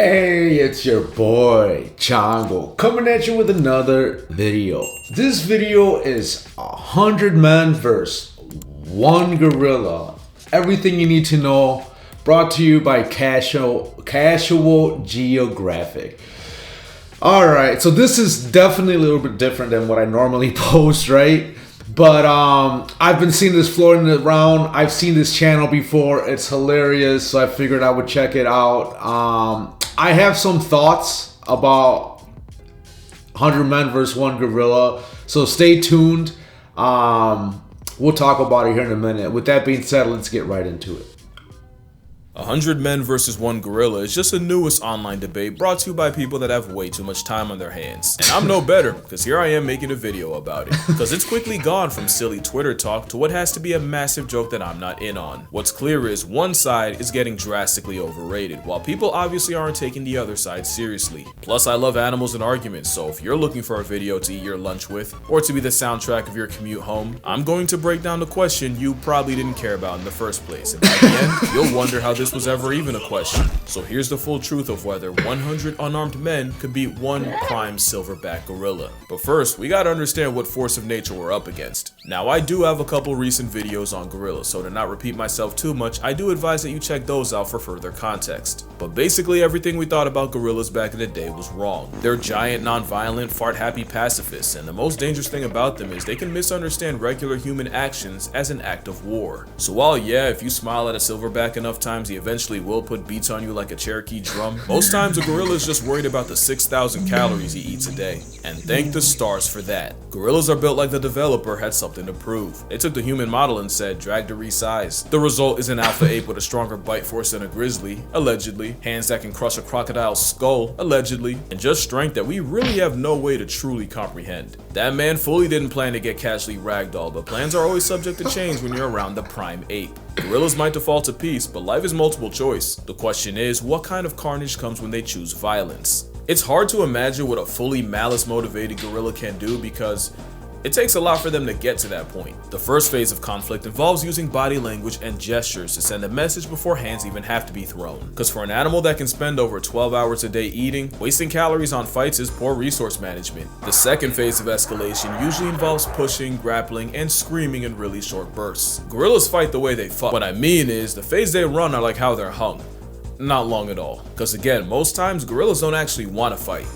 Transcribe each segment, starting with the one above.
Hey, it's your boy, Chango, coming at you with another video. This video is 100 men versus 1 gorilla. Everything you need to know, brought to you by Casual Geographic. Alright, so this is definitely a little bit different than what I normally post, right? But I've been seeing this floating around. I've seen this channel before. It's hilarious, so I figured I would check it out. I have some thoughts about 100 men versus 1 gorilla, so stay tuned. We'll talk about it here in a minute. With that being said, let's get right into it. 100 men versus 1 gorilla is just the newest online debate brought to you by people that have way too much time on their hands. And I'm no better, because here I am making a video about it. Because it's quickly gone from silly Twitter talk to what has to be a massive joke that I'm not in on. What's clear is one side is getting drastically overrated, while people obviously aren't taking the other side seriously. Plus, I love animals and arguments, so if you're looking for a video to eat your lunch with, or to be the soundtrack of your commute home, I'm going to break down the question you probably didn't care about in the first place. And by the end, you'll wonder how this was ever even a question. So here's the full truth of whether 100 unarmed men could beat 1 prime silverback gorilla. But first, we gotta understand what force of nature we're up against. Now, I do have a couple recent videos on gorillas, so to not repeat myself too much, I do advise that you check those out for further context. But basically everything we thought about gorillas back in the day was wrong. They're giant, non-violent, fart-happy pacifists, and the most dangerous thing about them is they can misunderstand regular human actions as an act of war. So while yeah, if you smile at a silverback enough times, he eventually will put beats on you like a Cherokee drum, most times a gorilla is just worried about the 6,000 calories he eats a day. And thank the stars for that. Gorillas are built like the developer had something to prove. They took the human model and said, drag to resize. The result is an alpha ape with a stronger bite force than a grizzly, allegedly, hands that can crush a crocodile's skull, allegedly, and just strength that we really have no way to truly comprehend. That man fully didn't plan to get casually ragdolled, but plans are always subject to change when you're around the prime ape. Gorillas might default to peace, but life is multiple choice. The question is, what kind of carnage comes when they choose violence? It's hard to imagine what a fully malice-motivated gorilla can do because it takes a lot for them to get to that point. The first phase of conflict involves using body language and gestures to send a message before hands even have to be thrown. Because for an animal that can spend over 12 hours a day eating, wasting calories on fights is poor resource management. The second phase of escalation usually involves pushing, grappling, and screaming in really short bursts. Gorillas fight the way they fuck. What I mean is, the phase they run are like how they're hung. Not long at all. Because again, most times gorillas don't actually want to fight.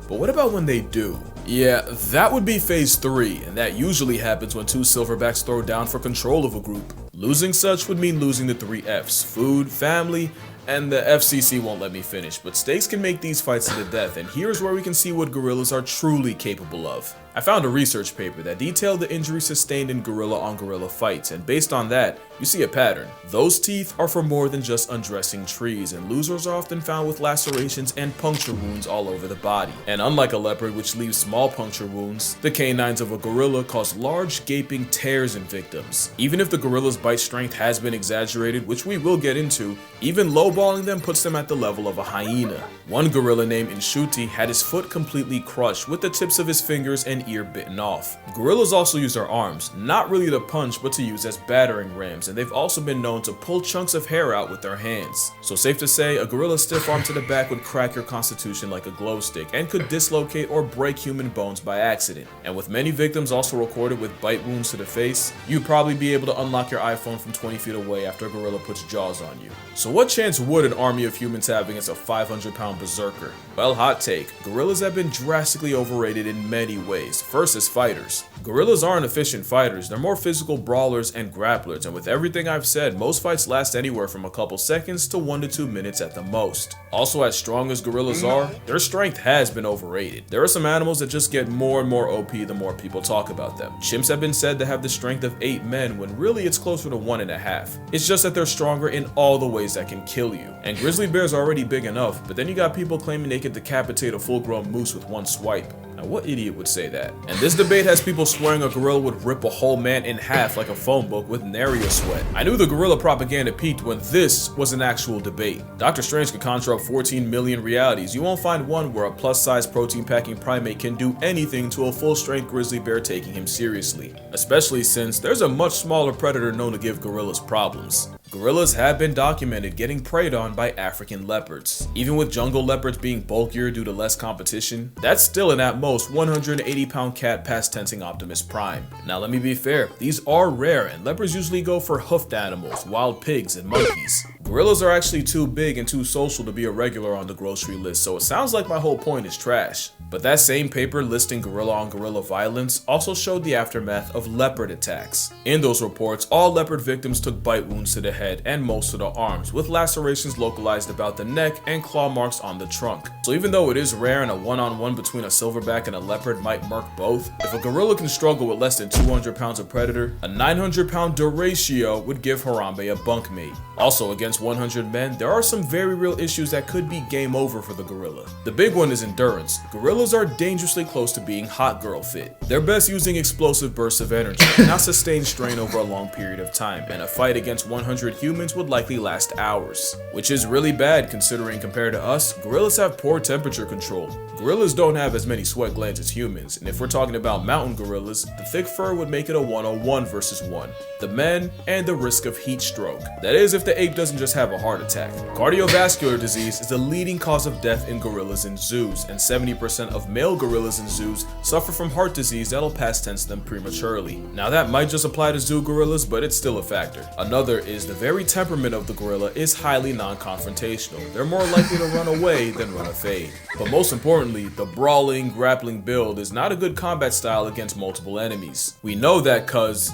But what about when they do? Yeah, that would be phase 3, and that usually happens when 2 silverbacks throw down for control of a group. Losing such would mean losing the 3 F's: food, family, and the FCC won't let me finish, but stakes can make these fights to the death, and here's where we can see what gorillas are truly capable of. I found a research paper that detailed the injuries sustained in gorilla-on-gorilla fights, and based on that, you see a pattern. Those teeth are for more than just undressing trees, and losers are often found with lacerations and puncture wounds all over the body. And unlike a leopard, which leaves small puncture wounds, the canines of a gorilla cause large gaping tears in victims. Even if the gorilla's bite strength has been exaggerated, which we will get into, even lowballing them puts them at the level of a hyena. One gorilla named Inshuti had his foot completely crushed, with the tips of his fingers and ear bitten off. Gorillas also use their arms, not really to punch but to use as battering rams, and they've also been known to pull chunks of hair out with their hands. So safe to say, a gorilla's stiff arm to the back would crack your constitution like a glow stick and could dislocate or break human bones by accident. And with many victims also recorded with bite wounds to the face, you'd probably be able to unlock your iPhone from 20 feet away after a gorilla puts jaws on you. So what chance would an army of humans have against a 500-pound berserker? Well, hot take, gorillas have been drastically overrated in many ways. First as fighters. Gorillas aren't efficient fighters, they're more physical brawlers and grapplers, and with everything I've said, most fights last anywhere from a couple seconds to 1 to 2 minutes at the most. Also, as strong as gorillas are, their strength has been overrated. There are some animals that just get more and more OP the more people talk about them. Chimps have been said to have the strength of 8 men when really it's closer to 1.5. It's just that they're stronger in all the ways that can kill you. And grizzly bears are already big enough, but then you got people claiming they can decapitate a full-grown moose with 1 swipe. Now what idiot would say that? And this debate has people swearing a gorilla would rip a whole man in half like a phone book with nary a sweat. I knew the gorilla propaganda peaked when this was an actual debate. Dr. Strange could conjure up 14 million realities. You won't find one where a plus-size protein-packing primate can do anything to a full-strength grizzly bear taking him seriously. Especially since there's a much smaller predator known to give gorillas problems. Gorillas have been documented getting preyed on by African leopards. Even with jungle leopards being bulkier due to less competition, that's still an at most 180-pound cat past tensing Optimus Prime. Now let me be fair, these are rare and leopards usually go for hoofed animals, wild pigs, and monkeys. Gorillas are actually too big and too social to be a regular on the grocery list, so it sounds like my whole point is trash. But that same paper listing gorilla on gorilla violence also showed the aftermath of leopard attacks. In those reports, all leopard victims took bite wounds to the head and most of the arms, with lacerations localized about the neck and claw marks on the trunk. So even though it is rare and a one-on-one between a silverback and a leopard might murk both, if a gorilla can struggle with less than 200 pounds of predator, a 900-pound duratio would give Harambe a bunkmate. Also, against 100 men, there are some very real issues that could be game over for the gorilla. The big one is endurance. Gorillas are dangerously close to being hot girl fit. They're best using explosive bursts of energy, not sustained strain over a long period of time, and a fight against 100 humans would likely last hours. Which is really bad considering compared to us, gorillas have poor temperature control. Gorillas don't have as many sweat glands as humans, and if we're talking about mountain gorillas, the thick fur would make it a 101 versus 1. The men, and the risk of heat stroke. That is if the ape doesn't just have a heart attack. Cardiovascular disease is the leading cause of death in gorillas in zoos, and 70% of male gorillas in zoos suffer from heart disease that'll past tense them prematurely. Now that might just apply to zoo gorillas, but it's still a factor. Another is the very temperament of the gorilla is highly non-confrontational. They're more likely to run away than run a fade. But most importantly, the brawling, grappling build is not a good combat style against multiple enemies. We know that cause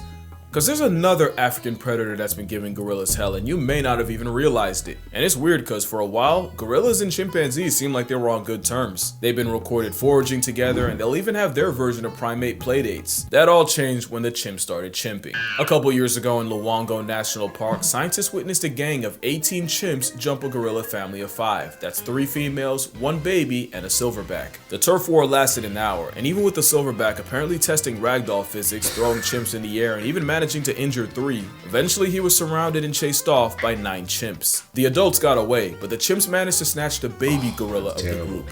there's another African predator that's been giving gorillas hell, and you may not have even realized it. And it's weird because for a while, gorillas and chimpanzees seem like they were on good terms. They've been recorded foraging together, and they'll even have their version of primate playdates. That all changed when the chimps started chimping. A couple years ago in Luongo National Park, scientists witnessed a gang of 18 chimps jump a gorilla family of 5. That's 3 females, 1 baby, and a silverback. The turf war lasted an hour, and even with the silverback apparently testing ragdoll physics, throwing chimps in the air, and even managing to injure 3. Eventually he was surrounded and chased off by 9 chimps. The adults got away, but the chimps managed to snatch the baby gorilla of the group,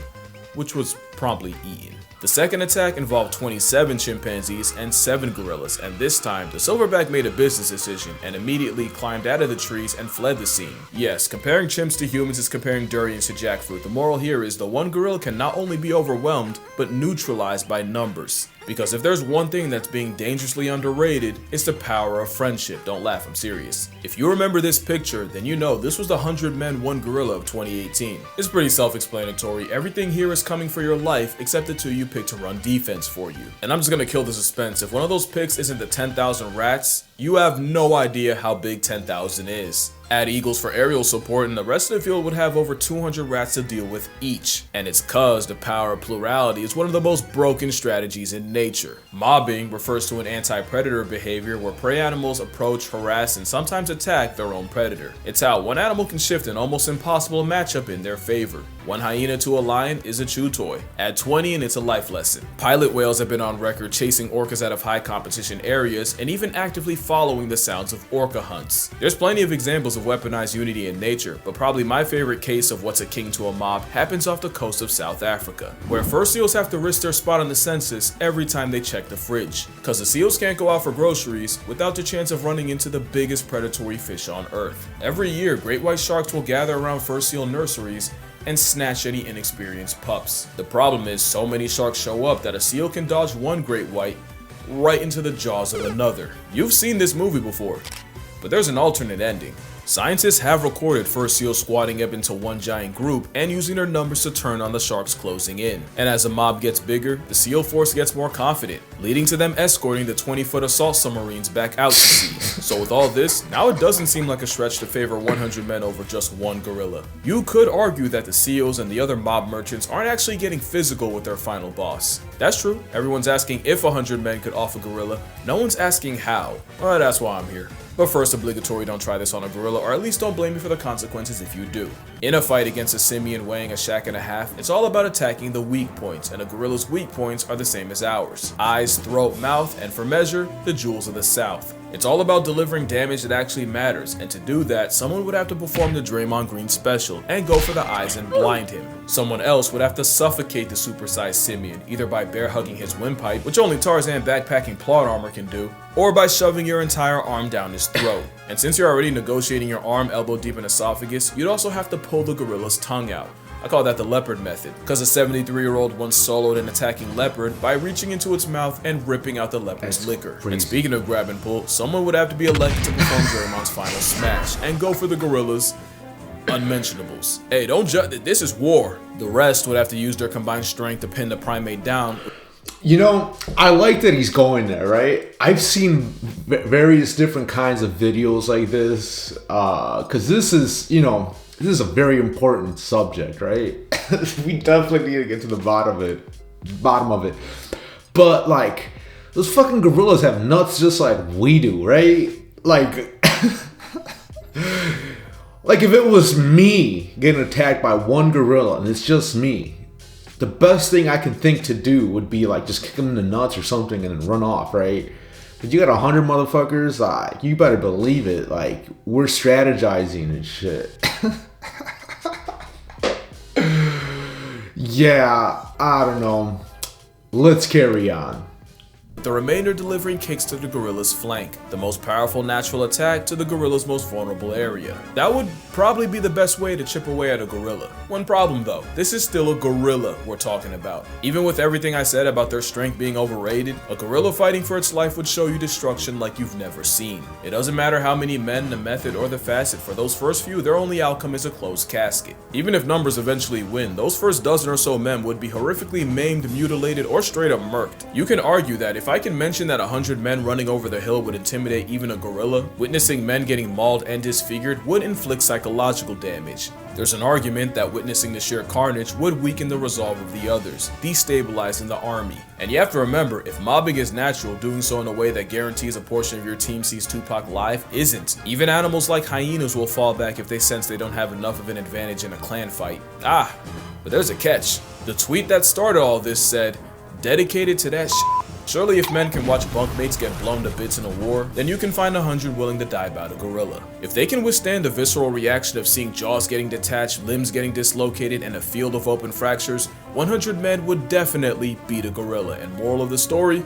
which was promptly eaten. The second attack involved 27 chimpanzees and 7 gorillas, and this time, the silverback made a business decision and immediately climbed out of the trees and fled the scene. Yes, comparing chimps to humans is comparing durians to jackfruit. The moral here is the one gorilla can not only be overwhelmed, but neutralized by numbers. Because if there's one thing that's being dangerously underrated, it's the power of friendship. Don't laugh, I'm serious. If you remember this picture, then you know this was the 100 Men 1 Gorilla of 2018. It's pretty self-explanatory. Everything here is coming for your life except the 2 you pick to run defense for you. And I'm just gonna kill the suspense. If one of those picks isn't the 10,000 rats, you have no idea how big 10,000 is. Add eagles for aerial support and the rest of the field would have over 200 rats to deal with each. And it's cause the power of plurality is one of the most broken strategies in nature. Mobbing refers to an anti-predator behavior where prey animals approach, harass, and sometimes attack their own predator. It's how one animal can shift an almost impossible matchup in their favor. One hyena to a lion is a chew toy. Add 20 and it's a life lesson. Pilot whales have been on record chasing orcas out of high competition areas and even actively following the sounds of orca hunts. There's plenty of examples of weaponized unity in nature, but probably my favorite case of what's akin to a mob happens off the coast of South Africa, where fur seals have to risk their spot on the census every time they check the fridge, cause the seals can't go out for groceries without the chance of running into the biggest predatory fish on earth. Every year, great white sharks will gather around fur seal nurseries and snatch any inexperienced pups. The problem is so many sharks show up that a seal can dodge one great white right into the jaws of another. You've seen this movie before, but there's an alternate ending. Scientists have recorded fur seals squatting up into one giant group and using their numbers to turn on the sharks closing in. And as the mob gets bigger, the seal force gets more confident, leading to them escorting the 20-foot assault submarines back out to sea. So with all this, now it doesn't seem like a stretch to favor 100 men over just one gorilla. You could argue that the seals and the other mob merchants aren't actually getting physical with their final boss. That's true, everyone's asking if 100 men could off a gorilla, no one's asking how. Well, that's why I'm here. But first, obligatory, don't try this on a gorilla, or at least don't blame me for the consequences if you do. In a fight against a simian weighing a shack and a half, it's all about attacking the weak points, and a gorilla's weak points are the same as ours. Eyes, throat, mouth, and for measure, the jewels of the South. It's all about delivering damage that actually matters, and to do that, someone would have to perform the Draymond Green special and go for the eyes and blind him. Someone else would have to suffocate the supersized simian, either by bear hugging his windpipe, which only Tarzan backpacking plot armor can do, or by shoving your entire arm down his throat. And since you're already negotiating your arm elbow deep in esophagus, you'd also have to pull the gorilla's tongue out. I call that the leopard method, because a 73-year-old once soloed an attacking leopard by reaching into its mouth and ripping out the leopard's liquor. And speaking of grab and pull, someone would have to be elected to perform Draymond's final smash and go for the gorilla's unmentionables. Hey, don't judge, this is war. The rest would have to use their combined strength to pin the primate down. You know, I like that he's going there, right? I've seen various different kinds of videos like this, because this is, you know, this is a very important subject, right? We definitely need to get to the bottom of it. But like, those fucking gorillas have nuts just like we do, right? Like, like if it was me getting attacked by one gorilla and it's just me, the best thing I can think to do would be like just kick him in the nuts or something and then run off, right? But you got 100 motherfuckers, you better believe it. Like, we're strategizing and shit. Yeah, I don't know. Let's carry on. The remainder delivering kicks to the gorilla's flank, the most powerful natural attack to the gorilla's most vulnerable area. That would probably be the best way to chip away at a gorilla. One problem though, this is still a gorilla we're talking about. Even with everything I said about their strength being overrated, a gorilla fighting for its life would show you destruction like you've never seen. It doesn't matter how many men, the method, or the facet, for those first few, their only outcome is a closed casket. Even if numbers eventually win, those first dozen or so men would be horrifically maimed, mutilated, or straight up murked. You can argue that if I can mention that 100 men running over the hill would intimidate even a gorilla, witnessing men getting mauled and disfigured would inflict psychological damage. There's an argument that witnessing the sheer carnage would weaken the resolve of the others, destabilizing the army. And you have to remember, if mobbing is natural, doing so in a way that guarantees a portion of your team sees Tupac live isn't. Even animals like hyenas will fall back if they sense they don't have enough of an advantage in a clan fight. But there's a catch. The tweet that started all this said, "Dedicated to that shit. Surely if men can watch bunkmates get blown to bits in a war, then you can find 100 willing to die by the gorilla. If they can withstand the visceral reaction of seeing jaws getting detached, limbs getting dislocated, and a field of open fractures, 100 men would definitely beat a gorilla." And moral of the story,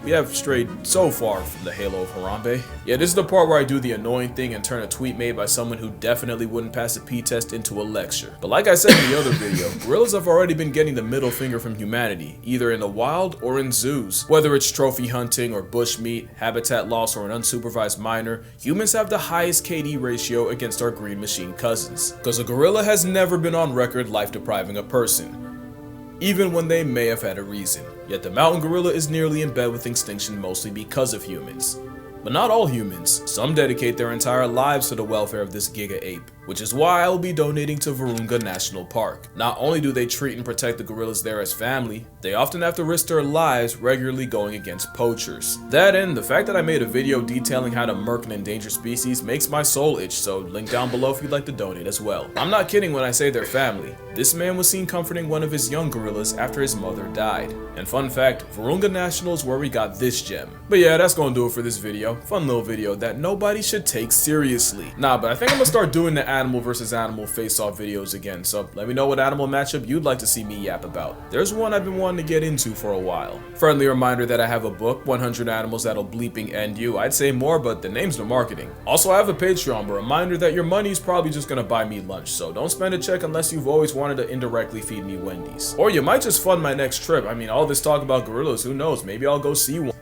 we have strayed so far from the halo of Harambe. Yeah, this is the part where I do the annoying thing and turn a tweet made by someone who definitely wouldn't pass a P-test into a lecture. But like I said in the other video, gorillas have already been getting the middle finger from humanity, either in the wild or in zoos. Whether it's trophy hunting or bushmeat, habitat loss, or an unsupervised minor, humans have the highest KD ratio against our green machine cousins. Because a gorilla has never been on record life depriving a person, even when they may have had a reason. Yet the mountain gorilla is nearly in bed with extinction mostly because of humans. But not all humans. Some dedicate their entire lives to the welfare of this giga ape, which is why I will be donating to Virunga National Park. Not only do they treat and protect the gorillas there as family, they often have to risk their lives regularly going against poachers. That and the fact that I made a video detailing how to murk an endangered species makes my soul itch, so link down below if you'd like to donate as well. I'm not kidding when I say they're family. This man was seen comforting one of his young gorillas after his mother died. And fun fact, Virunga National is where we got this gem. But yeah, that's gonna do it for this video. Fun little video that nobody should take seriously. But I think I'm gonna start doing the animal versus animal face-off videos again, so let me know what animal matchup you'd like to see me yap about. There's one I've been wanting to get into for a while. Friendly reminder that I have a book, 100 Animals That'll Bleeping End You. I'd say more, but the name's no marketing. Also, I have a Patreon, but reminder that your money's probably just gonna buy me lunch, so don't spend a check unless you've always wanted to indirectly feed me Wendy's. Or you might just fund my next trip. I mean, all this talk about gorillas, who knows, maybe I'll go see one.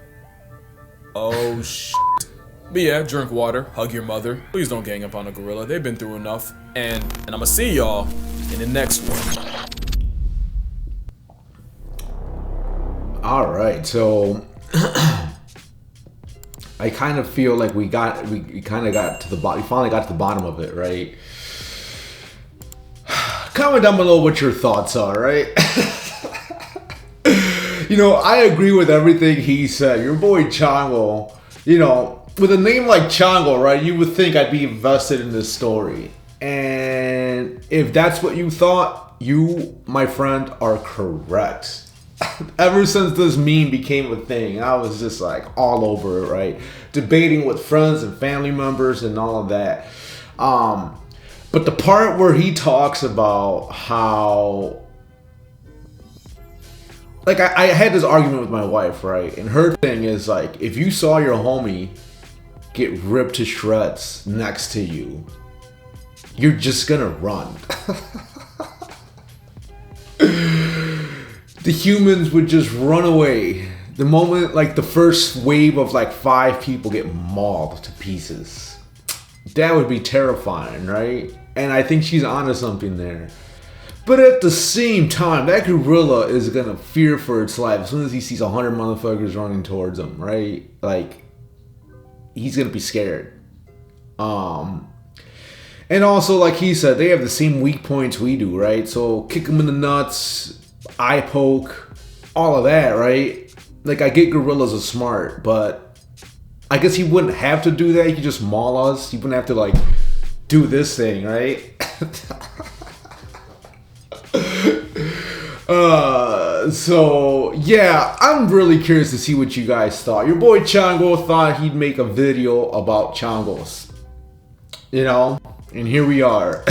Oh shit. But yeah, drink water, hug your mother. Please don't gang up on a gorilla, they've been through enough. And I'ma see y'all in the next one. Alright, so I kind of feel like we finally got to the bottom of it, right? Comment down below what your thoughts are, right? You know, I agree with everything he said. Your boy Chango, you know, with a name like Chango, right, you would think I'd be invested in this story. And if that's what you thought, you, my friend, are correct. Ever since this meme became a thing, I was just like all over it, right? Debating with friends and family members and all of that. But the part where he talks about how, like, I had this argument with my wife, right? And her thing is like, if you saw your homie get ripped to shreds next to you, you're just gonna run. The humans would just run away the moment like the first wave of like 5 people get mauled to pieces. That would be terrifying, right? And I think she's onto something there. But at the same time, that gorilla is gonna fear for its life as soon as he sees 100 motherfuckers running towards him, right? Like, he's gonna be scared. And also, like he said, they have the same weak points we do, right? So kick them in the nuts, eye poke, all of that, right? Like, I get gorillas are smart, but I guess he wouldn't have to do that. He could just maul us. He wouldn't have to, like, do this thing, right? So, yeah, I'm really curious to see what you guys thought. Your boy Chango thought he'd make a video about Changos. You know? And here we are.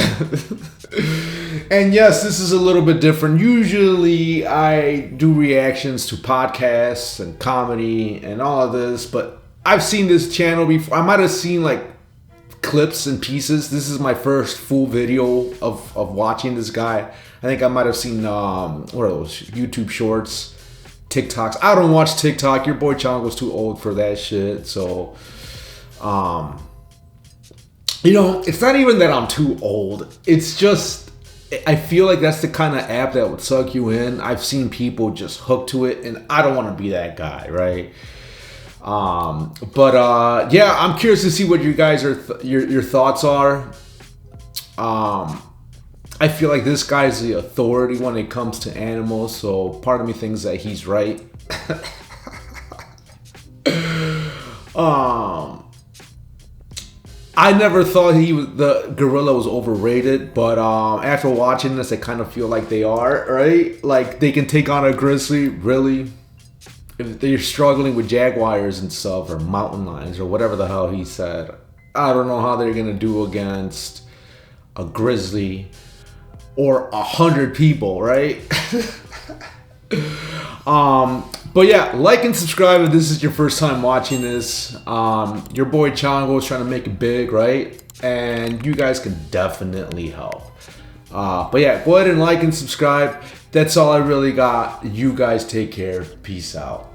And yes, this is a little bit different. Usually I do reactions to podcasts and comedy and all of this, but I've seen this channel before. I might have seen like clips and pieces. This is my first full video of watching this guy. I think I might have seen what are those, YouTube shorts, TikToks. I don't watch TikTok. Your boy Chango's too old for that shit. So you know, it's not even that I'm too old. It's just, I feel like that's the kind of app that would suck you in. I've seen people just hook to it, and I don't want to be that guy, right? Yeah, I'm curious to see what you guys are, your thoughts are. I feel like this guy's the authority when it comes to animals, so part of me thinks that he's right. I never thought the gorilla was overrated, but after watching this, I kind of feel like they are, right? Like, they can take on a grizzly, really? If they're struggling with jaguars and stuff, or mountain lions, or whatever the hell he said. I don't know how they're gonna do against a grizzly or 100 people, right? But yeah, like and subscribe if this is your first time watching this. Your boy Chango is trying to make it big, right? And you guys can definitely help. But yeah, go ahead and like and subscribe. That's all I really got. You guys take care. Peace out.